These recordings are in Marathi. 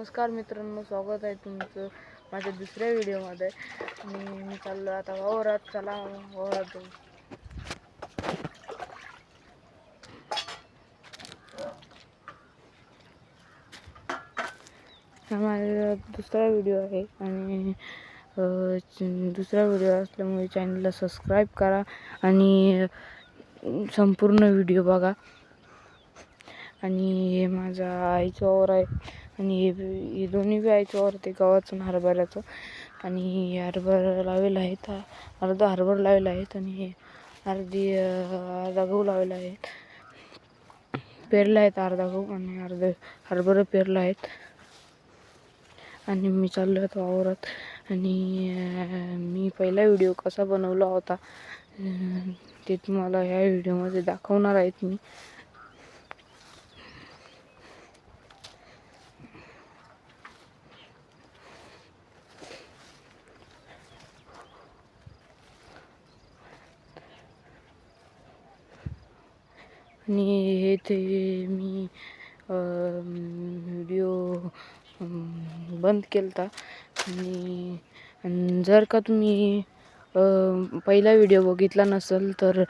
नमस्कार मित्रांनो, स्वागत आहे तुमचं माझ्या दुसऱ्या व्हिडिओमध्ये. आणि मी चाललो आता वावरात. चला वावरात जाऊ. हा माझा दुसरा व्हिडिओ आहे आणि दुसरा व्हिडिओ असल्यामुळे चॅनलला सबस्क्राईब करा आणि संपूर्ण व्हिडिओ बघा. आणि हे माझा आईचं वावर आहे आणि हे दोन्ही बी आईचं वावर, ते गव्हाचं आणि हरभऱ्याचं. आणि हरभरा लावलेला आहेत, अर्धा हरभरा लावलेला आहेत आणि अर्धा गहू लावलेला आहे. पेरला आहेत अर्धा गहू आणि अर्धे हरभरा पेरला आहेत. आणि मी चाललो आहे वावरात. आणि मी पहिला व्हिडिओ कसा बनवला होता ते तुम्हाला ह्या व्हिडिओमध्ये दाखवणार आहेत मी. आणि हे ते मी व्हिडिओ बंद केला आणि जर का तुम्ही पहिला व्हिडिओ बघितला नसेल तर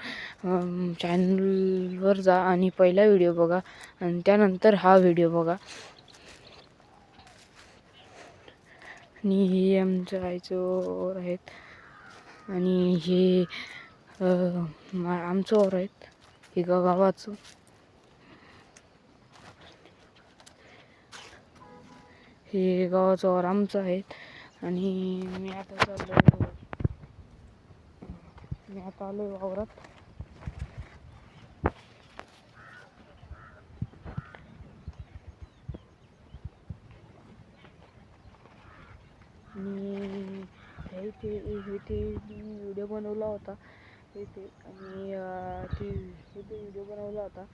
चॅनलवर जा आणि पहिला व्हिडिओ बघा आणि त्यानंतर हा व्हिडिओ बघा. आणि हे आमच्या आईचं वावर आहेत आणि हे आमचं वावर आहेत, हे गावाचं. हे गावाचं वावर आमचं आहे. आणि मी आता आलो वावरात. आणि हे व्हिडिओ बनवला होता आणि ते व्हिडिओ बनवला होता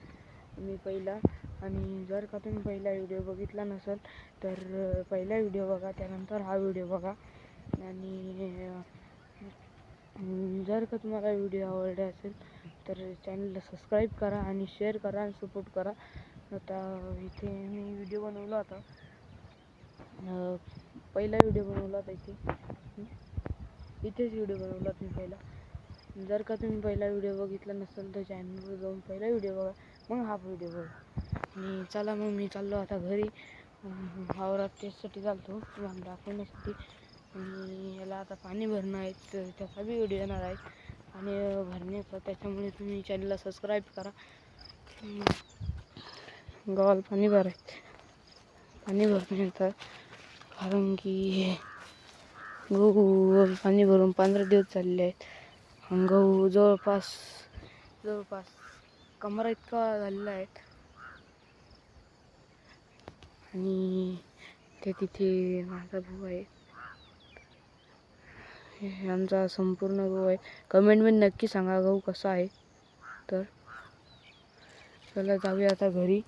मी पहिला. आणि जर का तुम्ही पहिला व्हिडिओ बघितला नसेल तर पहिला व्हिडिओ बघा, त्यानंतर हा व्हिडिओ बघा. आणि जर का तुम्हाला व्हिडिओ आवडला असेल तर चॅनलला सबस्क्राईब करा आणि शेअर करा आणि सपोर्ट करा. आता इथे मी व्हिडिओ बनवला होता, पहिला व्हिडिओ बनवला होता इथेच व्हिडिओ बनवला मी पहिला. जर का तुम्ही पहिला व्हिडिओ बघितला नसेल तर चॅनलवर जाऊन पहिला व्हिडिओ बघा, मग हा व्हिडिओ बघा. आणि चला मग मी चाललो आता घरी. वावरात त्यासाठी चालतो तुम्हाला दाखवण्यासाठी. आणि याला आता पाणी भरणं आहे, तर त्याचा बी व्हिडिओ येणार आहे पाणी भरण्याचा. त्याच्यामुळे तुम्ही चॅनलला सबस्क्राईब करा. गव्हाला पाणी भरण्याचं कारण की गहू पाणी भरून 15 दिवस चालले आहेत. गहू जवळपास कमरा इतका झालेला आहे. आणि ते तिथे माझा भाऊ आहे, हे आमचा संपूर्ण गहू आहे. कमेंटमध्ये नक्की सांगा गहू कसा आहे. तर चला जाऊया आता घरी.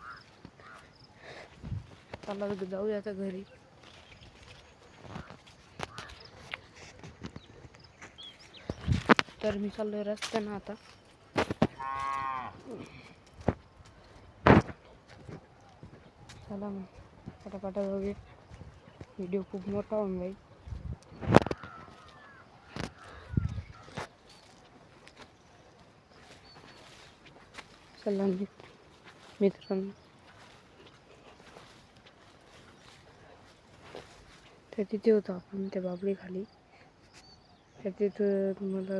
तर मी चाललोय रस्त्यानं आता. चला मग पटापटा जाऊया, व्हिडिओ खूप मोठा होऊन जाईल. चला मित्रांनो, त्या तिथे होतो आपण त्या बाबळी खाली. त्या तिथं तुम्हाला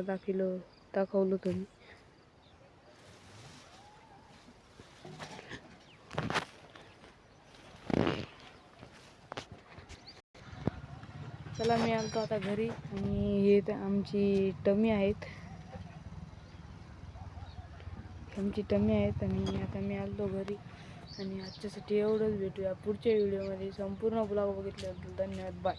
दाखवलं तुम्ही. चला मी आलतो आता घरी. आणि हे आमची टमी आहेत, आणि आता मी आलतो घरी. आणि आजच्यासाठी एवढंच. भेटूया पुढच्या व्हिडिओमध्ये. संपूर्ण ब्लॉग बघितल्याबद्दल धन्यवाद. बाय.